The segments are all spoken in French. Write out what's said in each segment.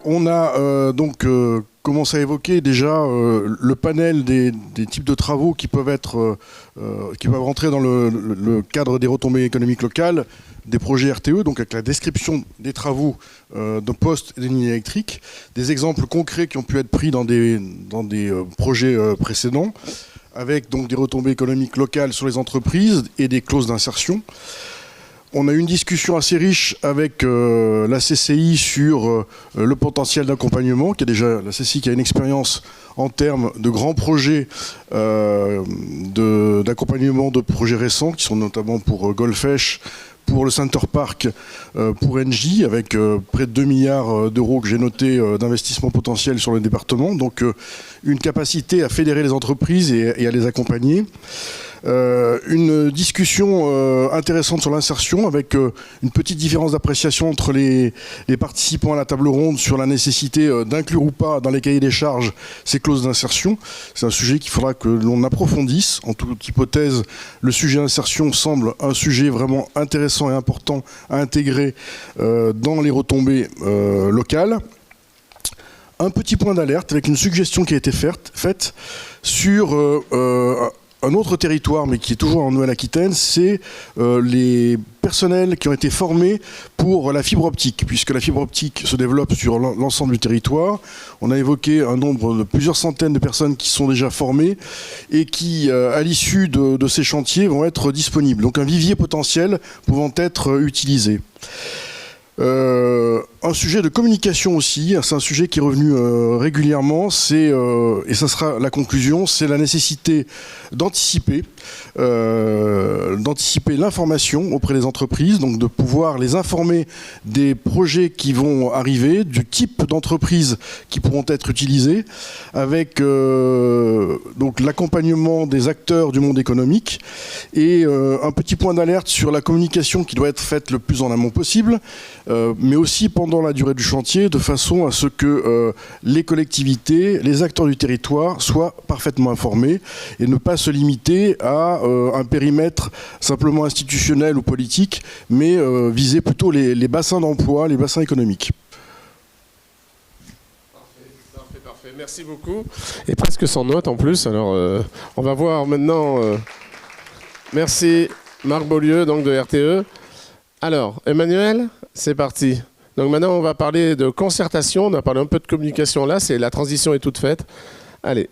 on a commencé à évoquer déjà le panel des types de travaux qui peuvent rentrer dans le cadre des retombées économiques locales, des projets RTE, donc avec la description des travaux de postes et des lignes électriques, des exemples concrets qui ont pu être pris dans des projets précédents, avec donc des retombées économiques locales sur les entreprises et des clauses d'insertion. On a eu une discussion assez riche avec la CCI sur le potentiel d'accompagnement, la CCI qui a une expérience en termes de grands projets d'accompagnement de projets récents, qui sont notamment pour Golfech, pour le Center Park, pour Engie, avec près de 2 milliards d'euros que j'ai noté d'investissement potentiel sur le département. Donc une capacité à fédérer les entreprises et à les accompagner. Une discussion intéressante sur l'insertion avec une petite différence d'appréciation entre les participants à la table ronde sur la nécessité d'inclure ou pas dans les cahiers des charges ces clauses d'insertion. C'est un sujet qu'il faudra que l'on approfondisse. En toute hypothèse, le sujet d'insertion semble un sujet vraiment intéressant et important à intégrer dans les retombées locales. Un petit point d'alerte avec une suggestion qui a été faite sur un autre territoire, mais qui est toujours en Nouvelle-Aquitaine, c'est les personnels qui ont été formés pour la fibre optique, puisque la fibre optique se développe sur l'ensemble du territoire. On a évoqué un nombre de plusieurs centaines de personnes qui sont déjà formées et qui, à l'issue de ces chantiers, vont être disponibles. Donc un vivier potentiel pouvant être utilisé. Un sujet de communication aussi, c'est un sujet qui est revenu régulièrement, et ça sera la conclusion, c'est la nécessité d'anticiper l'information auprès des entreprises, donc de pouvoir les informer des projets qui vont arriver, du type d'entreprises qui pourront être utilisées, avec donc l'accompagnement des acteurs du monde économique, et un petit point d'alerte sur la communication qui doit être faite le plus en amont possible, mais aussi pendant la durée du chantier, de façon à ce que les collectivités, les acteurs du territoire soient parfaitement informés et ne pas se limiter à un périmètre simplement institutionnel ou politique, mais viser plutôt les bassins d'emploi, les bassins économiques. Parfait. Merci beaucoup. Et presque sans note en plus. Alors, on va voir maintenant. Merci Marc Beaulieu, donc de RTE. Alors, Emmanuel, c'est parti. Donc maintenant, on va parler de concertation. On a parlé un peu de communication là. La transition est toute faite. Allez.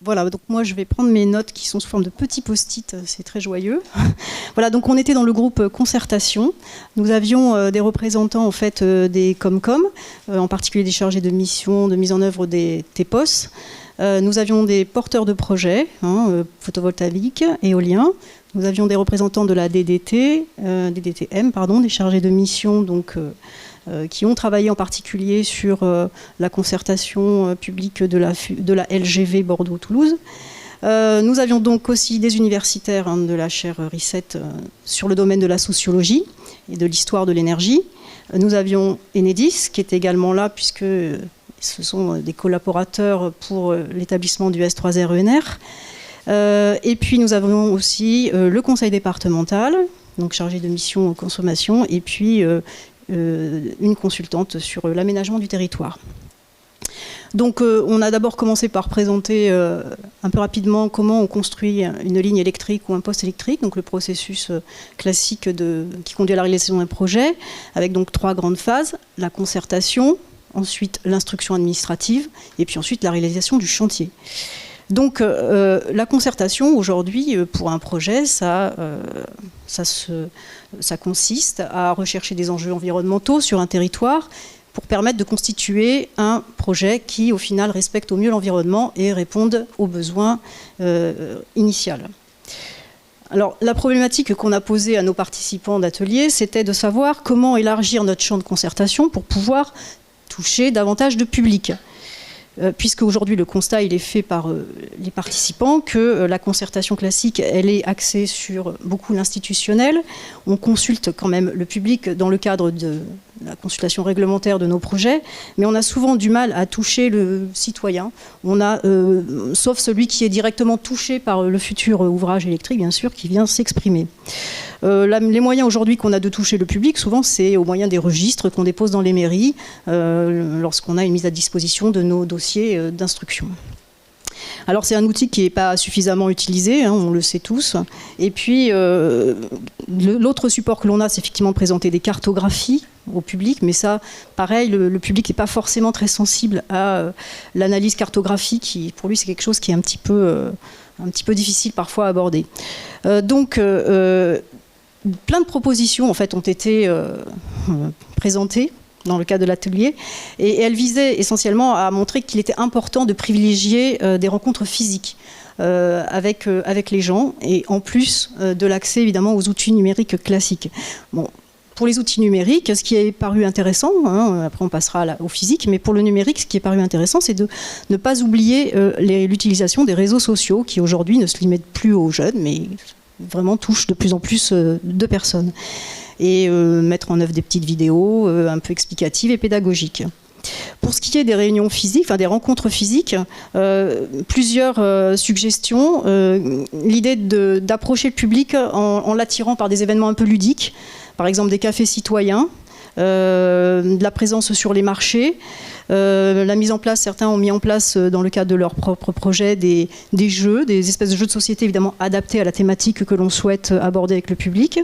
Voilà, donc moi je vais prendre mes notes qui sont sous forme de petits post-it, c'est très joyeux. Voilà, donc on était dans le groupe concertation. Nous avions des représentants en fait des Comcom, en particulier des chargés de mission, de mise en œuvre des TEPOS. Nous avions des porteurs de projets, photovoltaïques, éoliens. Nous avions des représentants de la DDTM, des chargés de mission, donc qui ont travaillé en particulier sur la concertation publique de la LGV Bordeaux-Toulouse. Nous avions donc aussi des universitaires de la chaire RICET sur le domaine de la sociologie et de l'histoire de l'énergie. Nous avions Enedis qui est également là puisque ce sont des collaborateurs pour l'établissement du S3RENR. Et puis nous avons aussi le conseil départemental, donc chargé de mission consommation, et puis une consultante sur l'aménagement du territoire. Donc on a d'abord commencé par présenter un peu rapidement comment on construit une ligne électrique ou un poste électrique, donc le processus classique qui conduit à la réalisation d'un projet, avec donc 3 grandes phases, la concertation, ensuite l'instruction administrative, et puis ensuite la réalisation du chantier. Donc la concertation aujourd'hui pour un projet, ça consiste à rechercher des enjeux environnementaux sur un territoire pour permettre de constituer un projet qui au final respecte au mieux l'environnement et réponde aux besoins initiaux. Alors la problématique qu'on a posée à nos participants d'atelier, c'était de savoir comment élargir notre champ de concertation pour pouvoir toucher davantage de public. Puisque aujourd'hui le constat il est fait par les participants que la concertation classique elle est axée sur beaucoup l'institutionnel. On consulte quand même le public dans le cadre la consultation réglementaire de nos projets, mais on a souvent du mal à toucher le citoyen. Sauf celui qui est directement touché par le futur ouvrage électrique, bien sûr, qui vient s'exprimer. Les moyens aujourd'hui qu'on a de toucher le public, souvent c'est au moyen des registres qu'on dépose dans les mairies lorsqu'on a une mise à disposition de nos dossiers d'instruction. Alors c'est un outil qui n'est pas suffisamment utilisé, hein, on le sait tous. Et puis l'autre support que l'on a, c'est effectivement présenter des cartographies au public, mais ça, pareil, le public n'est pas forcément très sensible à l'analyse cartographique, qui pour lui c'est quelque chose qui est un petit peu difficile parfois à aborder. Donc plein de propositions en fait ont été présentées dans le cadre de l'atelier, et elle visait essentiellement à montrer qu'il était important de privilégier des rencontres physiques avec les gens, et en plus de l'accès évidemment aux outils numériques classiques. Bon, pour les outils numériques, ce qui est paru intéressant, hein, après on passera au physique, mais pour le numérique, ce qui est paru intéressant, c'est de ne pas oublier l'utilisation des réseaux sociaux, qui aujourd'hui ne se limitent plus aux jeunes, mais vraiment touchent de plus en plus de personnes. Et mettre en œuvre des petites vidéos un peu explicatives et pédagogiques. Pour ce qui est des réunions physiques, enfin des rencontres physiques, plusieurs suggestions. L'idée d'approcher le public en l'attirant par des événements un peu ludiques, par exemple des cafés citoyens, de la présence sur les marchés, la mise en place, certains ont mis en place dans le cadre de leur propre projet des jeux, des espèces de jeux de société évidemment adaptés à la thématique que l'on souhaite aborder avec le public,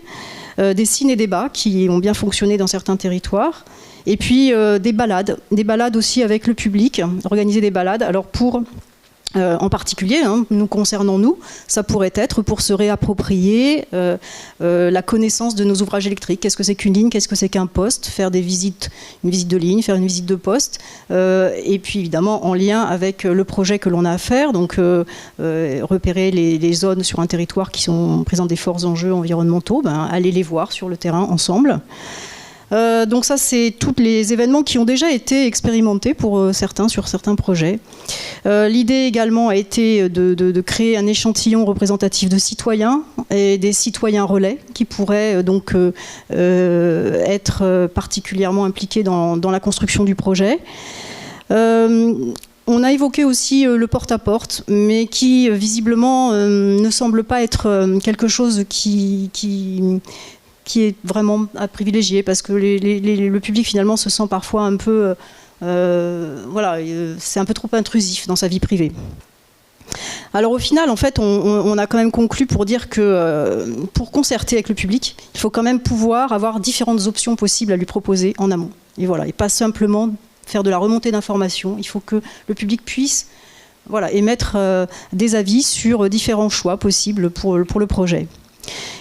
des ciné-débats qui ont bien fonctionné dans certains territoires, et puis des balades aussi avec le public, organiser des balades, alors pour... en particulier, hein, nous concernant nous, ça pourrait être pour se réapproprier la connaissance de nos ouvrages électriques. Qu'est-ce que c'est qu'une ligne, qu'est-ce que c'est qu'un poste, faire une visite de ligne, faire une visite de poste, et puis évidemment en lien avec le projet que l'on a à faire, donc repérer les zones sur un territoire qui présentent des forts enjeux environnementaux, aller les voir sur le terrain ensemble. Donc ça, c'est tous les événements qui ont déjà été expérimentés pour certains, sur certains projets. L'idée également a été de créer un échantillon représentatif de citoyens et des citoyens relais qui pourraient donc être particulièrement impliqués dans la construction du projet. On a évoqué aussi le porte-à-porte, mais qui visiblement ne semble pas être quelque chose qui est vraiment à privilégier, parce que le public finalement se sent parfois un peu, c'est un peu trop intrusif dans sa vie privée. Alors au final, en fait, on a quand même conclu pour dire que pour concerter avec le public, il faut quand même pouvoir avoir différentes options possibles à lui proposer en amont. Et voilà, et pas simplement faire de la remontée d'informations. Il faut que le public puisse émettre des avis sur différents choix possibles pour le projet.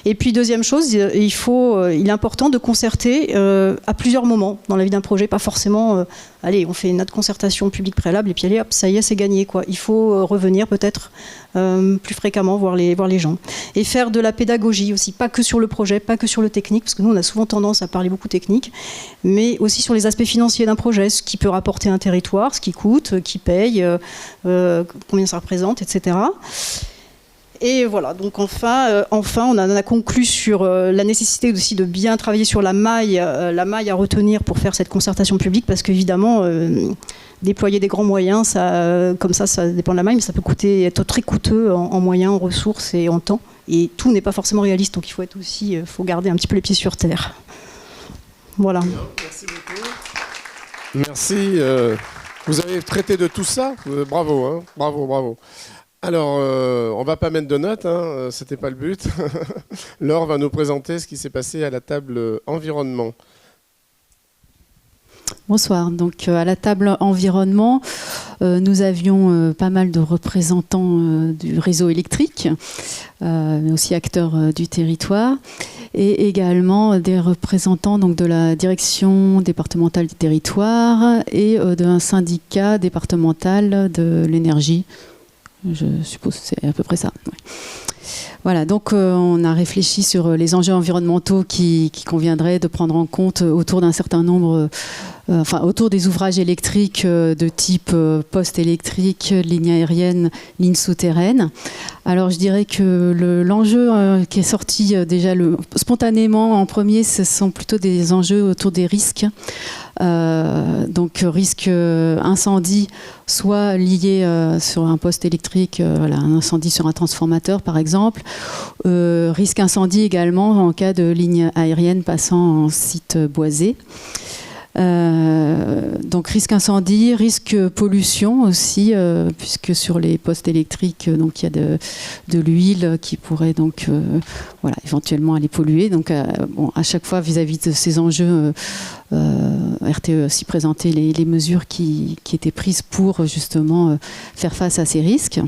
Et puis deuxième chose, il est important de concerter à plusieurs moments dans la vie d'un projet, pas forcément, on fait notre concertation publique préalable et puis allez hop, ça y est, c'est gagné, quoi. Il faut revenir peut-être plus fréquemment voir les gens. Et faire de la pédagogie aussi, pas que sur le projet, pas que sur le technique, parce que nous on a souvent tendance à parler beaucoup technique, mais aussi sur les aspects financiers d'un projet, ce qui peut rapporter un territoire, ce qui coûte, qui paye, combien ça représente, etc. Et voilà, donc enfin on en a conclu sur la nécessité aussi de bien travailler sur la maille à retenir pour faire cette concertation publique, parce qu'évidemment, déployer des grands moyens, comme ça dépend de la maille, mais ça peut être très coûteux en moyens, en ressources et en temps. Et tout n'est pas forcément réaliste, donc il faut garder un petit peu les pieds sur terre. Voilà. Merci beaucoup. Merci. Vous avez traité de tout ça. Bravo, hein. Bravo. Alors, on ne va pas mettre de notes, hein, ce n'était pas le but. Laure va nous présenter ce qui s'est passé à la table environnement. Bonsoir. Donc, à la table environnement, nous avions pas mal de représentants du réseau électrique, mais aussi acteurs du territoire, et également des représentants donc, de la direction départementale du territoire et d'un syndicat départemental de l'énergie. Je suppose que c'est à peu près ça. Ouais. Voilà, donc on a réfléchi sur les enjeux environnementaux qui conviendraient de prendre en compte autour d'un certain nombre, autour des ouvrages électriques de type poste électrique, ligne aérienne, ligne souterraine. Alors je dirais que l'enjeu qui est sorti déjà spontanément en premier, ce sont plutôt des enjeux autour des risques. Donc risque incendie, soit lié sur un poste électrique, un incendie sur un transformateur par exemple, risque incendie également en cas de ligne aérienne passant en site boisé. Donc risque incendie, risque pollution aussi, puisque sur les postes électriques, donc il y a de l'huile qui pourrait donc éventuellement aller polluer. Donc à chaque fois vis-à-vis de ces enjeux, RTE aussi présenté les mesures qui étaient prises pour justement faire face à ces risques.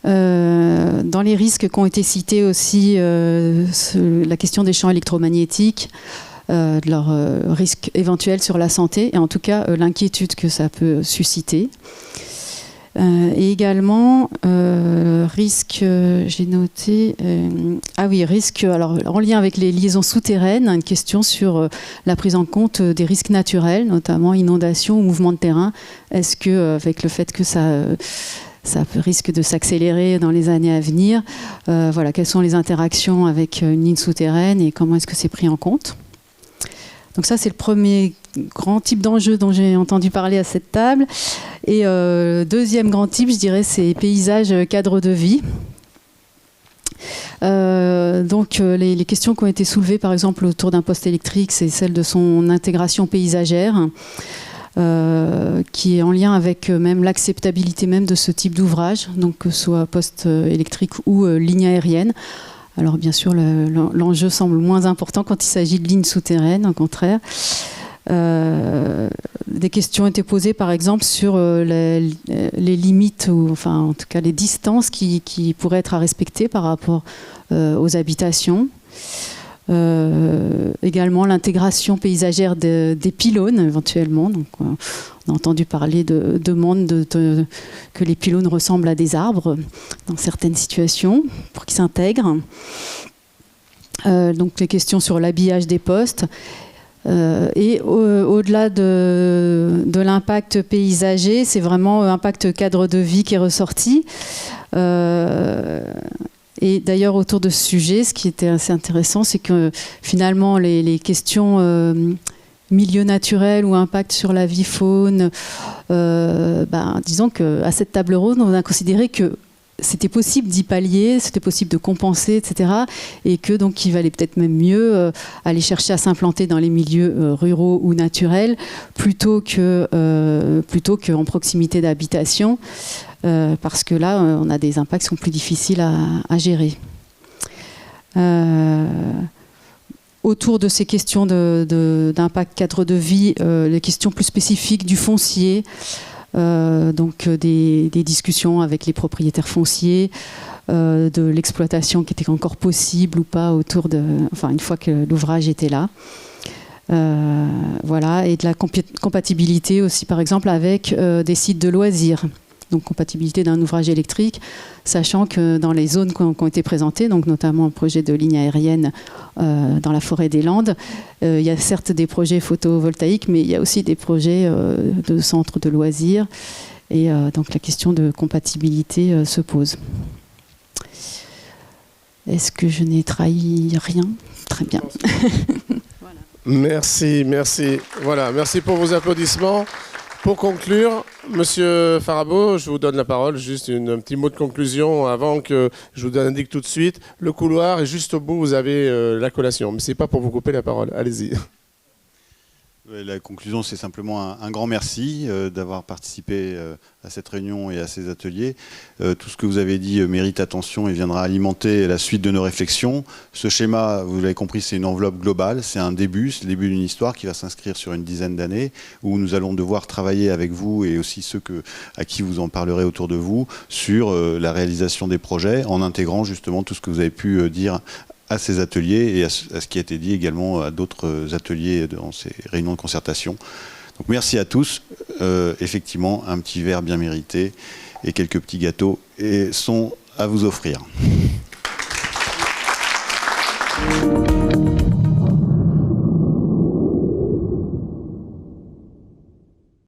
Dans les risques qui ont été cités aussi, la question des champs électromagnétiques, de leur risque éventuel sur la santé, et en tout cas l'inquiétude que ça peut susciter. Et également, risque, j'ai noté, risque, alors en lien avec les liaisons souterraines, une question sur la prise en compte des risques naturels, notamment inondations ou mouvements de terrain. Est-ce que, avec le fait que ça risque de s'accélérer dans les années à venir, quelles sont les interactions avec une ligne souterraine et comment est-ce que c'est pris en compte? Donc ça, c'est le premier grand type d'enjeu dont j'ai entendu parler à cette table. Et deuxième grand type, je dirais, c'est paysage, cadre de vie. Donc les questions qui ont été soulevées, par exemple, autour d'un poste électrique, c'est celle de son intégration paysagère, qui est en lien avec même l'acceptabilité même de ce type d'ouvrage, donc que ce soit poste électrique ou ligne aérienne. Alors bien sûr, l'enjeu semble moins important quand il s'agit de lignes souterraines, au contraire. Des questions étaient posées par exemple sur les limites, ou enfin en tout cas les distances qui pourraient être à respecter par rapport aux habitations. Également l'intégration paysagère des pylônes éventuellement. Donc, on a entendu parler de demandes que les pylônes ressemblent à des arbres dans certaines situations pour qu'ils s'intègrent. Donc les questions sur l'habillage des postes. Et au-delà de l'impact paysager, c'est vraiment l'impact cadre de vie qui est ressorti. Et d'ailleurs, autour de ce sujet, ce qui était assez intéressant, c'est que finalement, les questions milieu naturel ou impact sur la vie faune, disons qu'à cette table ronde, on a considéré que c'était possible d'y pallier, c'était possible de compenser, etc. Et que donc il valait peut-être même mieux aller chercher à s'implanter dans les milieux ruraux ou naturels plutôt qu'en proximité d'habitation, parce que là, on a des impacts qui sont plus difficiles à gérer. Autour de ces questions d'impact cadre de vie, les questions plus spécifiques du foncier, donc des discussions avec les propriétaires fonciers, de l'exploitation qui était encore possible ou pas autour une fois que l'ouvrage était là. Et de la compatibilité aussi par exemple avec des sites de loisirs. Donc compatibilité d'un ouvrage électrique, sachant que dans les zones qui ont été présentées, donc notamment un projet de ligne aérienne dans la forêt des Landes, il y a certes des projets photovoltaïques, mais il y a aussi des projets de centres de loisirs, et donc la question de compatibilité se pose. Est-ce que je n'ai trahi rien? Très bien. Voilà. Merci. Voilà, merci pour vos applaudissements. Pour conclure, Monsieur Farabaud, je vous donne la parole, juste un petit mot de conclusion avant que je vous indique tout de suite. Le couloir et juste au bout, vous avez la collation. Mais ce n'est pas pour vous couper la parole. Allez-y. La conclusion, c'est simplement un grand merci d'avoir participé à cette réunion et à ces ateliers. Tout ce que vous avez dit mérite attention et viendra alimenter la suite de nos réflexions. Ce schéma, vous l'avez compris, c'est une enveloppe globale, c'est un début, c'est le début d'une histoire qui va s'inscrire sur une dizaine d'années, où nous allons devoir travailler avec vous et aussi ceux à qui vous en parlerez autour de vous sur la réalisation des projets, en intégrant justement tout ce que vous avez pu dire à ces ateliers et à ce qui a été dit également à d'autres ateliers dans ces réunions de concertation. Donc merci à tous. Effectivement, un petit verre bien mérité et quelques petits gâteaux sont à vous offrir.